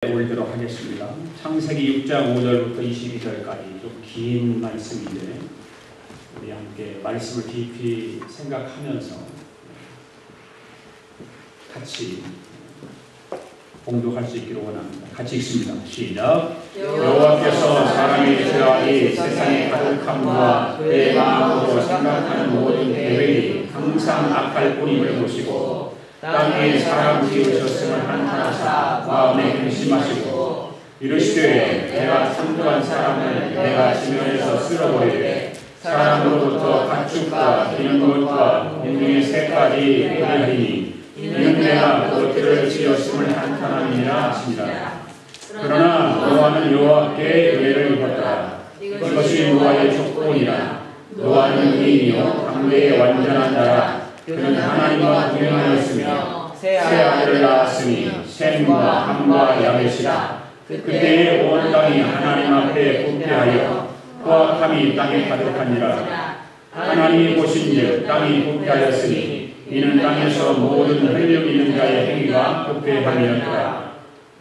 올리도록 하겠습니다. 창세기 6장 5절부터 22절까지 좀 긴 말씀인데 우리 함께 말씀을 깊이 생각하면서 같이 공독할 수 있기를 원합니다. 같이 읽습니다. 시작. 여호와께서 사람이 죄악이 세상에 가득함과 그의 마음으로 생각하는 모든 계획이 항상 악할 뿐임을 보시고 땅에 사람 지으셨음을 한탄하사 마음에 근심하시고 이르시되 내가 창조한 사람을 내가 지면에서 쓸어버리되 사람으로부터 가축과 기는 것과 인중의 새까지 배하리니 이는 내가 그것들을 지었음을 한탄함이니라 하시니라. 그러나 노아는 여호와께 은혜를 입었더라. 이것이 노아의 조건이라. 노아는 의인이요 당대의 완전한 자라. 그는 하나님과 동행하였으며 새 아들을 낳았으니 셈과 함과 야벳이라. 그때에 온 땅이 하나님 앞에 부패하여 포악함이 땅에 가득하니라. 하나님이 보신즉 땅이 부패하였으니 이는 땅에서 모든 혈육 있는 자의 행위가 부패함이었더라.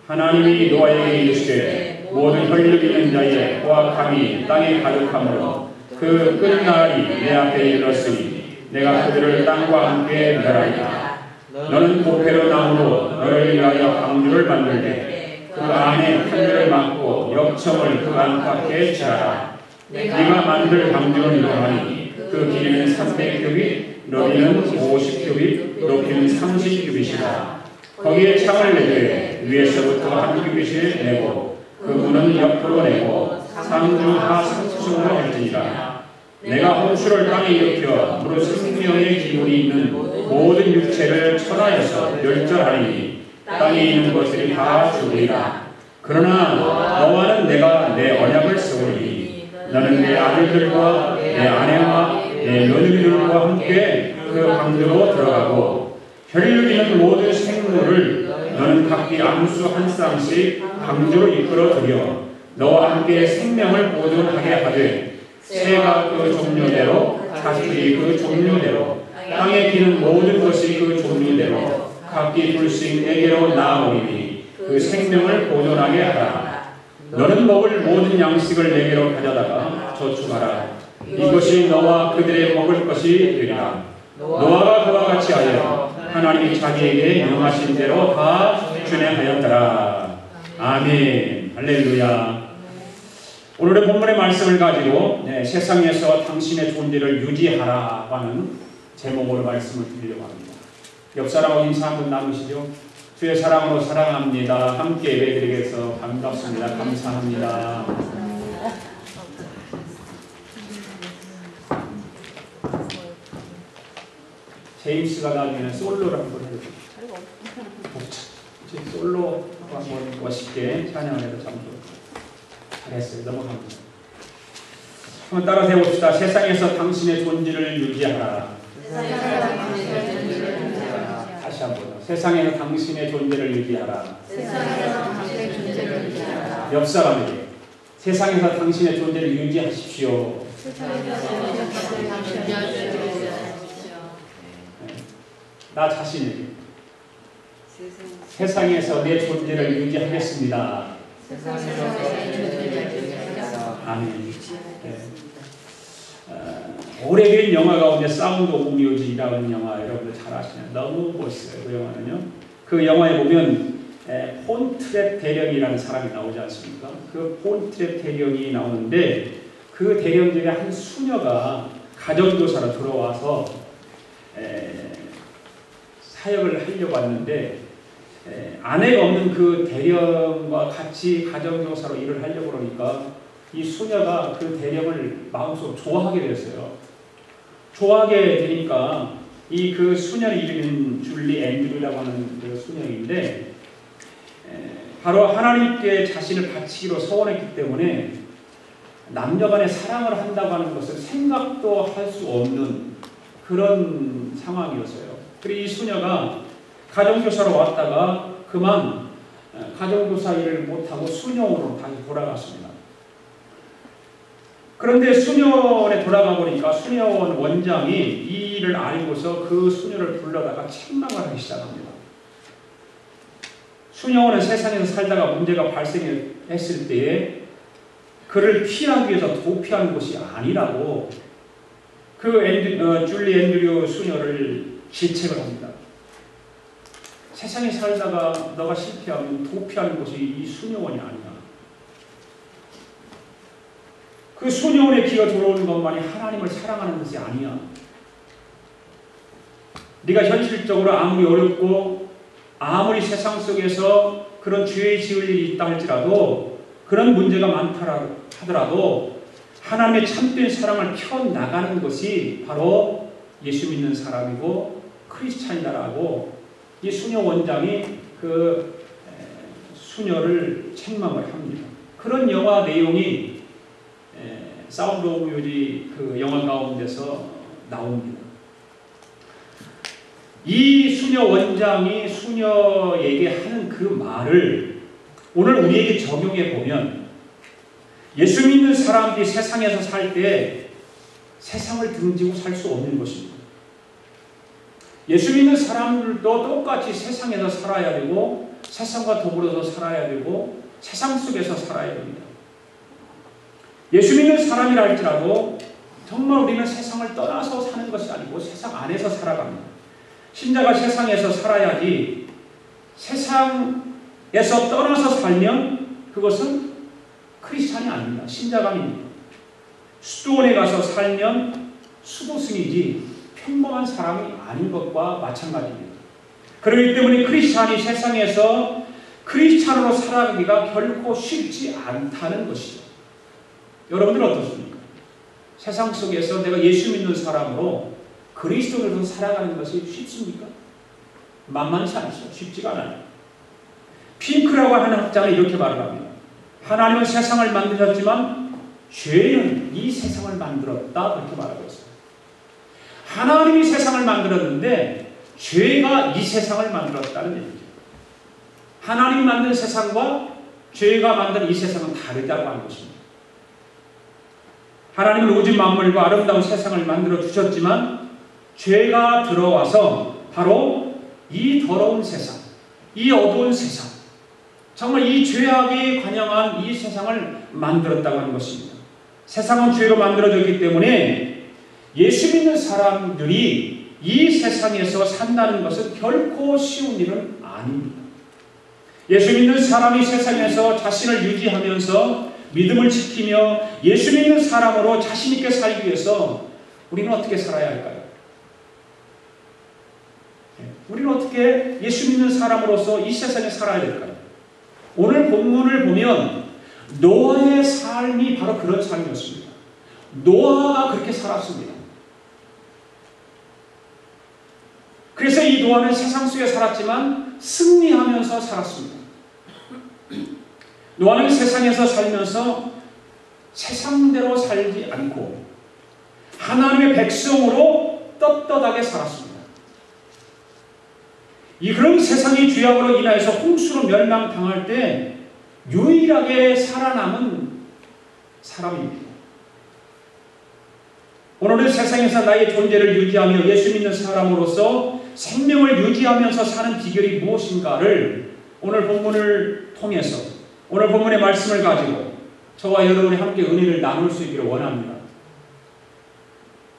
하나님이 노아에게 이르시되 모든 혈육 있는 자의 포악함이 땅에 가득하므로 그 끝날이 내 앞에 이르렀으니 내가 그들을 땅과 함께 멸하리라. 너는 부패로 나무로 너를 위하여 방주를 만들되 그 안에 판들을 막고 역청을 그 안팎에 칠하라. 네가 만들 방주는 이러하니 그 길이는 300규빗 너비는 50규빗 높이는 30규빗이라. 거기에 창을 내되 위에서부터 한 규빗을 내고 그 문은 옆으로 내고 상중 하 3층으로 할지니라. 내가 홍수를 땅에 일으켜 무릇 생명의 기운이 있는 모든 육체를 천하에서 멸절하리니 땅에 있는 것들이 다 죽으리라. 그러나 너와는 내가 내 언약을 세우리니 너는 내 아들들과 내 아내와 내 며느리들과 함께 그 방주로 들어가고 혈육 있는 모든 생물을 너는 각기 암수 한 쌍씩 방주로 이끌어 들여 너와 함께 생명을 보존하게 하되 새가 그 종류대로 가축이 그 종류대로 땅에 기는 모든 것이 그 종류대로 각기 둘씩 내게로 나아오리니 그 생명을 보존하게 하라. 너는 먹을 모든 양식을 내게로 가져다가 저축하라. 이것이 너와 그들의 먹을 것이 되리라. 노아가 그와 같이 하여 하나님이 자기에게 명하신 대로 다 준행하였더라. 아멘. 할렐루야. 오늘의 본문의 말씀을 가지고 세상에서 당신의 존재를 유지하라고 하는 제목으로 말씀을 드리려고 합니다. 옆 사람하고 인사 한번 나누시죠. 주의 사랑으로 사랑합니다. 함께 예배드리겠어 반갑습니다. 감사합니다. 제임스가 나중에는 솔로를 한번 해주세요. 솔로 한번 멋있게 찬양을 해서 참 좋습니다. 잘했어요. 넘어갑니다. 한번 따라서 해봅시다. 세상에서 당신의 존재를 유지하라. 다시 한번. 세상에서 당신의 존재를 유지하라. 옆 사람에게 세상에서 당신의 존재를 유지하십시오. 나 자신에게 세상에서 내 존재를 유지하겠습니다. 아멘. 오래된 영화 가운데 사운드 오브 뮤직이라는 영화 여러분들 잘 아시나요? 너무 멋있어요. 그 영화는요. 그 영화에 보면 폰트랩 대령이라는 사람이 나오지 않습니까? 그 폰트랩 대령이 나오는데 그 대령 중에 한 수녀가 가정교사로 들어와서 사역을 하려고 왔는데 아내가 없는 그 대령과 같이 가정교사로 일을 하려고 그러니까 이 수녀가 그 대령을 마음속으로 좋아하게 됐어요. 좋아하게 되니까 이 그 수녀의 이름은 줄리 앤드류라고 하는 그 수녀인데 바로 하나님께 자신을 바치기로 서원했기 때문에 남녀간의 사랑을 한다고 하는 것을 생각도 할 수 없는 그런 상황이었어요. 그리고 이 수녀가 가정교사로 왔다가 그만 가정교사 일을 못하고 수녀원으로 다시 돌아갔습니다. 그런데 수녀원에 돌아가 보니까 수녀원 원장이 이 일을 알고서 그 수녀를 불러다가 책망을 하기 시작합니다. 수녀원은 세상에서 살다가 문제가 발생했을 때에 그를 피하기 위해서 도피하는 것이 아니라고 줄리 앤드류 수녀를 질책을 합니다. 세상에 살다가 너가 실패하면 도피하는 것이 이 수녀원이 아니야. 그 수녀원의 기가 돌아오는 것만이 하나님을 사랑하는 것이 아니야. 네가 현실적으로 아무리 어렵고 아무리 세상 속에서 그런 죄의 지을 일이 있다 할지라도 그런 문제가 많다 하더라도 하나님의 참된 사랑을 펴나가는 것이 바로 예수 믿는 사람이고 크리스찬이다라고 이 수녀 원장이 그 수녀를 책망을 합니다. 그런 영화 내용이 사운드 오브 뮤직 그 영화 가운데서 나옵니다. 이 수녀 원장이 수녀에게 하는 그 말을 오늘 우리에게 적용해 보면 예수 믿는 사람들이 세상에서 살 때 세상을 등지고 살 수 없는 것입니다. 예수 믿는 사람들도 똑같이 세상에서 살아야 되고 세상과 더불어서 살아야 되고 세상 속에서 살아야 됩니다. 예수 믿는 사람이라 할지라도 정말 우리는 세상을 떠나서 사는 것이 아니고 세상 안에서 살아갑니다. 신자가 세상에서 살아야지 세상에서 떠나서 살면 그것은 크리스찬이 아닙니다. 신자가 아닙니다. 수도원에 가서 살면 수도승이지 평범한 사람이 아닌 것과 마찬가지입니다. 그렇기 때문에 크리스찬이 세상에서 크리스찬으로 살아가기가 결코 쉽지 않다는 것이죠. 여러분들은 어떻습니까? 세상 속에서 내가 예수 믿는 사람으로 그리스도로 살아가는 것이 쉽습니까? 만만치 않죠. 쉽지가 않아요. 핑크라고 하는 학자는 이렇게 말을 합니다. 하나님은 세상을 만드셨지만 죄는 이 세상을 만들었다 그렇게 말하고 있어요. 하나님이 세상을 만들었는데 죄가 이 세상을 만들었다는 얘기죠. 하나님이 만든 세상과 죄가 만든 이 세상은 다르다고 하는 것입니다. 하나님은 오직 만물과 아름다운 세상을 만들어 주셨지만 죄가 들어와서 바로 이 더러운 세상, 이 어두운 세상, 정말 이 죄악이 관영한 이 세상을 만들었다고 하는 것입니다. 세상은 죄로 만들어졌기 때문에 예수 믿는 사람들이 이 세상에서 산다는 것은 결코 쉬운 일은 아닙니다. 예수 믿는 사람이 세상에서 자신을 유지하면서 믿음을 지키며 예수 믿는 사람으로 자신 있게 살기 위해서 우리는 어떻게 살아야 할까요? 우리는 어떻게 예수 믿는 사람으로서 이 세상에 살아야 될까요? 오늘 본문을 보면 노아의 삶이 바로 그런 삶이었습니다. 노아가 그렇게 살았습니다. 그래서 이 노아는 세상 속에 살았지만 승리하면서 살았습니다. 노아는 세상에서 살면서 세상대로 살지 않고 하나님의 백성으로 떳떳하게 살았습니다. 이 그런 세상의 죄악으로 인하여서 홍수로 멸망당할 때 유일하게 살아남은 사람입니다. 오늘은 세상에서 나의 존재를 유지하며 예수 믿는 사람으로서 생명을 유지하면서 사는 비결이 무엇인가를 오늘 본문을 통해서 오늘 본문의 말씀을 가지고 저와 여러분이 함께 은혜를 나눌 수 있기를 원합니다.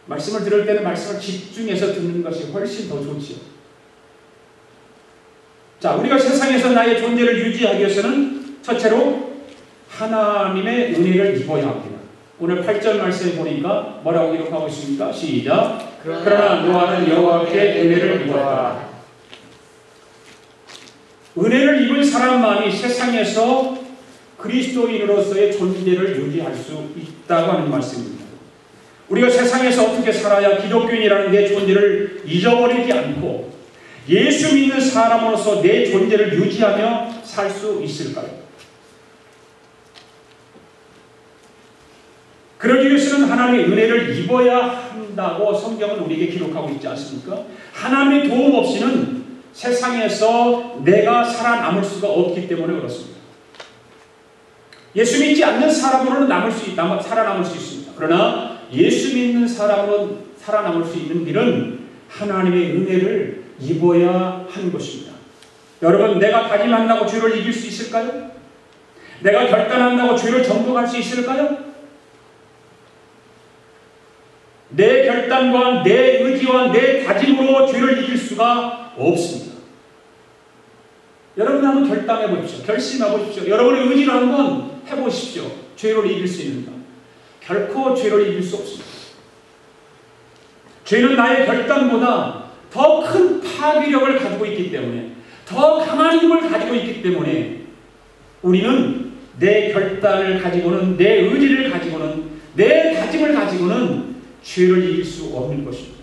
말씀을 들을 때는 말씀을 집중해서 듣는 것이 훨씬 더 좋지요. 자, 우리가 세상에서 나의 존재를 유지하기 위해서는 첫째로 하나님의 은혜를 입어야 합니다. 오늘 8절 말씀에 보니까 뭐라고 기록하고 있습니까? 시작. 그러나 노아는 여호와께 은혜를 입었다. 은혜를 입은 사람만이 세상에서 그리스도인으로서의 존재를 유지할 수 있다고 하는 말씀입니다. 우리가 세상에서 어떻게 살아야 기독교인이라는 내 존재를 잊어버리지 않고 예수 믿는 사람으로서 내 존재를 유지하며 살 수 있을까요? 그러기 위해서는 하나님의 은혜를 입어야 한다고 성경은 우리에게 기록하고 있지 않습니까? 하나님의 도움 없이는 세상에서 내가 살아남을 수가 없기 때문에 그렇습니다. 예수 믿지 않는 사람으로는 살아남을 수 있습니다. 그러나 예수 믿는 사람으로 살아남을 수 있는 길은 하나님의 은혜를 입어야 하는 것입니다. 여러분, 내가 다짐한다고 죄를 이길 수 있을까요? 내가 결단한다고 죄를 정복할 수 있을까요? 내 결단과 내 의지와 내 다짐으로 죄를 이길 수가 없습니다. 여러분 한번 결단해 보십시오. 결심해 보십시오. 여러분의 의지로 한번 해보십시오. 죄를 이길 수 있는가? 결코 죄를 이길 수 없습니다. 죄는 나의 결단보다 더 큰 파괴력을 가지고 있기 때문에, 더 강한 힘을 가지고 있기 때문에 우리는 내 결단을 가지고는, 내 의지를 가지고는, 내 다짐을 가지고는 죄를 이길 수 없는 것입니다.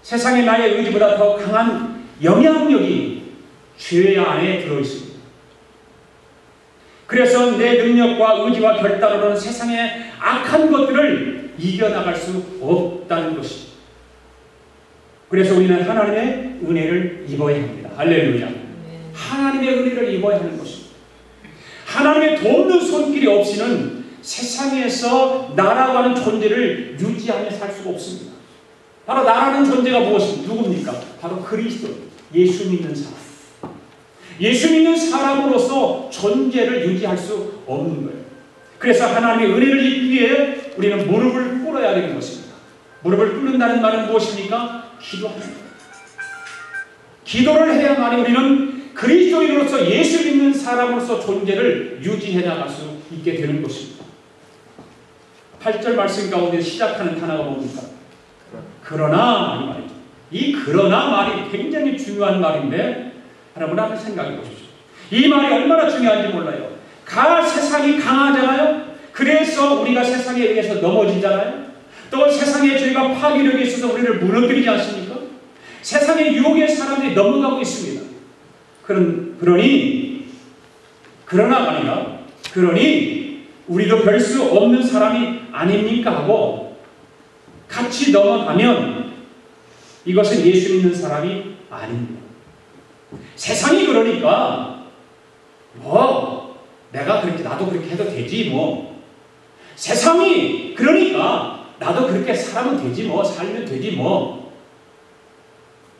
세상에 나의 의지보다 더 강한 영향력이 죄 안에 들어있습니다. 그래서 내 능력과 의지와 결단으로는 세상의 악한 것들을 이겨나갈 수 없다는 것입니다. 그래서 우리는 하나님의 은혜를 입어야 합니다. 할렐루야. 하나님의 은혜를 입어야 하는 것입니다. 하나님의 돕는 손길이 없이는 세상에서 나라고 하는 존재를 유지하며 살 수가 없습니다. 바로 나라는 존재가 무엇입니까? 누굽니까? 바로 그리스도, 예수 믿는 사람. 예수 믿는 사람으로서 존재를 유지할 수 없는 거예요. 그래서 하나님의 은혜를 입기 위해 우리는 무릎을 꿇어야 되는 것입니다. 무릎을 꿇는다는 말은 무엇입니까? 기도합니다. 기도를 해야만 우리는 그리스도인으로서, 예수 믿는 사람으로서 존재를 유지해 나갈 수 있게 되는 것입니다. 8절 말씀 가운데 시작하는 단어가 뭡니까? 그러나 이 말이죠. 이 그러나 말이 굉장히 중요한 말인데 여러분 한번 생각해 보십시오. 이 말이 얼마나 중요한지 몰라요. 세상이 강하잖아요. 그래서 우리가 세상에 의해서 넘어지잖아요. 또 세상의 죄가 파괴력이 있어서 우리를 무너뜨리지 않습니까? 세상의 유혹에 사람들이 넘어가고 있습니다. 그러나가 아니라 그러니 우리도 별 수 없는 사람이 아닙니까 하고 같이 넘어가면 이것은 예수 믿는 사람이 아닙니다. 세상이 그러니까 내가 그렇게, 나도 그렇게 해도 되지 뭐. 세상이 그러니까 나도 그렇게 살면 되지 뭐, 살면 되지 뭐.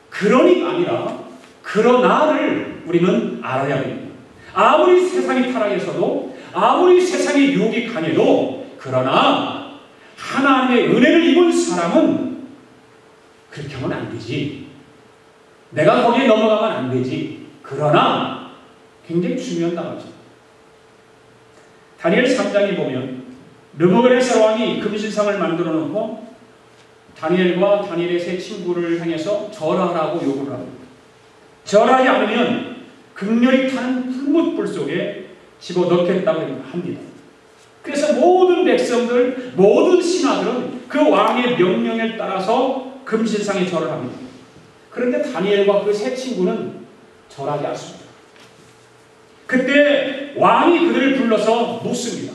그러니까 아니라 그러나를 우리는 알아야 됩니다. 아무리 세상이 타락해서도, 아무리 세상의 유혹이 강해도, 그러나 하나님의 은혜를 입은 사람은 그렇게 하면 안 되지. 내가 거기에 넘어가면 안 되지. 그러나 굉장히 중요한 단어죠. 다니엘 3장에 보면 느부갓네살 왕이 금신상을 만들어 놓고 다니엘과 다니엘의 세 친구를 향해서 절하라고 요구를 합니다. 절하지 않으면 극렬히 타는 풀무불 속에 집어넣겠다고 합니다. 그래서 모든 백성들, 모든 신하들은 그 왕의 명령에 따라서 금신상에 절을 합니다. 그런데 다니엘과 그 세 친구는 절하지 않습니다. 그때 왕이 그들을 불러서 묻습니다.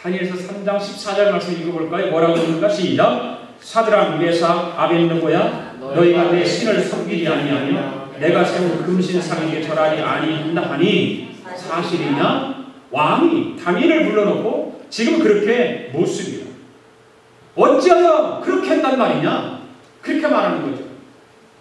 다니엘서 3장 14절 말씀 읽어볼까요? 뭐라고 읽는가? 시작. 사드락, 메삭, 아벳느고야, 너희가 내 신을 섬기지 아니하며 내가 세운 금신상에게 절하지 아니한다 하니 사실이냐? 왕이 다니엘을 불러놓고 지금 그렇게 묻습니다. 어찌하여 그렇게 한단 말이냐? 그렇게 말하는 거죠.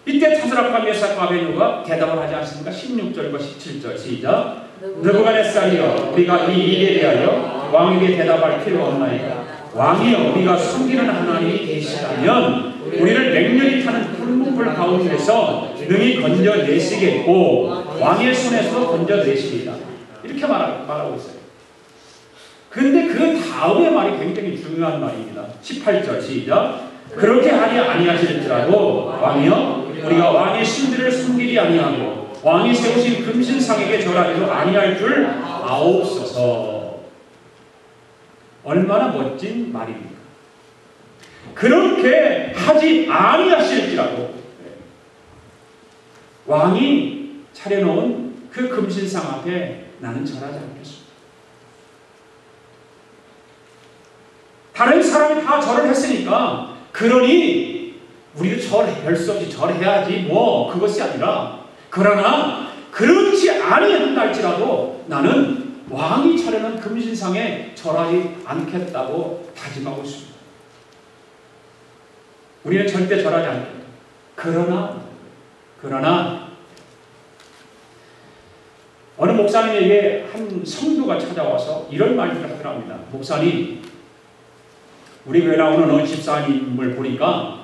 이때 사드락과 메삭과 아벳느고가 대답을 하지 않습니까? 16절과 17절 시작. 느부갓네살이여, 우리가 이 일에 대하여 왕에게 대답할 필요 없나이까? 왕이여, 우리가 숨기는 하나님이 계시다면 우리를 맹렬히 타는 풀무불 가운데서 능히 건져내시겠고 왕의 손에서 건져내시리라. 이렇게 말하고 있어요. 그런데 그 다음의 말이 굉장히 중요한 말입니다. 18절 시작. 그렇게 하지 아니하실지라도 왕이여, 우리가 왕의 신들을 숨기지 아니하고 왕이 세우신 금신상에게 절하기도 아니할 줄 아옵소서. 얼마나 멋진 말입니까? 그렇게 하지 아니하실지라도 왕이 차려놓은 그 금신상 앞에 나는 절하지 않겠습니다. 다른 사람이 다 절을 했으니까 그러니 우리도 별 수 없이 절해야지 뭐, 그것이 아니라, 그러나 그렇지 아니한다 할지라도 나는 왕이 차려놓은 금신상에 절하지 않겠다고 다짐하고 있습니다. 우리는 절대 절하지 않겠다. 그러나 어느 목사님에게 한 성도가 찾아와서 이런 말을 하더랍니다. 목사님, 우리 교회 나오는 어느 집사님을 보니까